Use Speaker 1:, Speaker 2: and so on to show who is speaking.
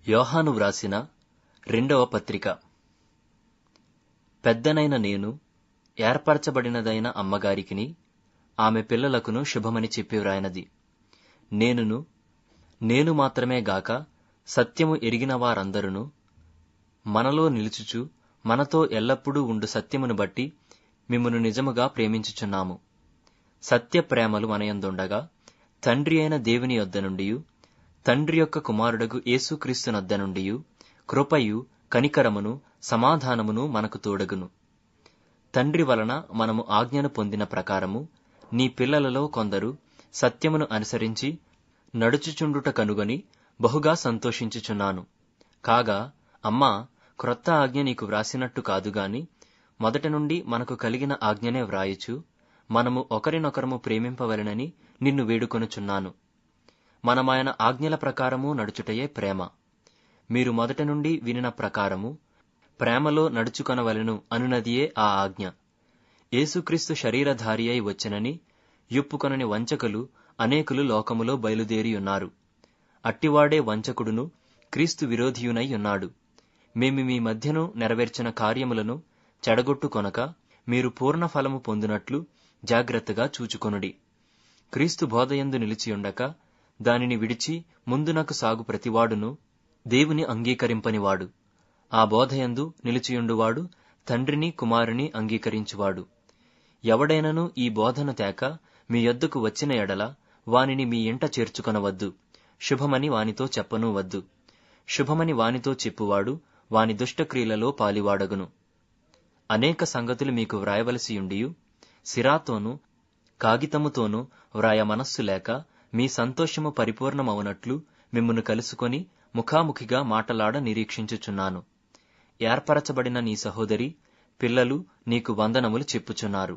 Speaker 1: యోహాను వ్రాసిన 2వ పత్రిక. పెద్దనైన నేను ఏర్పరచబడినదైన అమ్మగారికిని ఆమె పిల్లలకును శుభమని చెప్పి వ్రాయనది. నేను మాత్రమే గాక సత్యము ఎరిగిన వారందరును మనలో నిలుచుచు మనతో ఎల్లప్పుడూ ఉండు సత్యమును బట్టి మిమ్మును నిజముగా ప్రేమించుచున్నాము. సత్య ప్రేమలు మనయందుండగా తండ్రి అయిన దేవుని యొద్ద నుండియు తండ్రి యొక్క కుమారుడగు యేసుక్రీస్తునొద్ద నుండియు కృపయు కనికరమును సమాధానమును మనకు తోడగును. తండ్రి వలన మనము ఆజ్ఞను పొందిన ప్రకారము నీ పిల్లలలో కొందరు సత్యమును అనుసరించి నడుచుచుండుట కనుగొని బహుగా సంతోషించుచున్నాను. కాగా అమ్మా, క్రొత్త ఆజ్ఞ నీకు వ్రాసినట్టు కాదుగాని మొదట నుండి మనకు కలిగిన ఆజ్ఞనే వ్రాయుచు మనము ఒకరినొకరము ప్రేమింపవలెనని నిన్ను వేడుకొనుచున్నాను. మనమాయన ఆజ్ఞల ప్రకారము నడుచుటయే ప్రేమ. మీరు మొదట నుండి వినిన ప్రకారము ప్రేమలో నడుచుకొనవలెను అనునదియే ఆ ఆజ్ఞ. యేసుక్రీస్తు శరీరధారి అయి వచ్చెనని యొప్పుకొనని వంచకులు అనేకులు లోకములో బయలుదేరియున్నారు. అట్టివాడే వంచకుడును క్రీస్తు విరోధియునై ఉన్నాడు. మేము మీ మధ్యను నెరవేర్చిన కార్యములను చెడగొట్టుకొనక మీరు పూర్ణ ఫలము పొందునట్లు జాగ్రత్తగా చూచుకొనుడి. క్రీస్తు బోధయందు నిలిచియుండక దానిని విడిచి ముందునకు సాగు ప్రతివాడును దేవుని అంగీకరింపనివాడు. ఆ బోధయందు నిలిచియుండువాడు తండ్రిని కుమారుని అంగీకరించువాడు. ఎవడైనను ఈ బోధను తేక మీ యొద్దకు వచ్చిన ఎడల వానిని మీ ఇంట చేర్చుకొనవద్దు. శుభమని వానితో చెప్పనూ వద్దు. శుభమని వానితో చెప్పువాడు వాని దుష్టక్రియలలో పాలివాడగును. అనేక సంగతులు మీకు వ్రాయవలసియుండియు సిరాతోనూ కాగితముతోనూ వ్రాయ మనస్సు లేక మీ సంతోషము పరిపూర్ణమవునట్లు మిమ్మును కలుసుకొని ముఖాముఖిగా మాటలాడ నిరీక్షించుచున్నాను. ఏర్పరచబడిన నీ సహోదరి పిల్లలు నీకు వందనములు చెప్పుచున్నారు.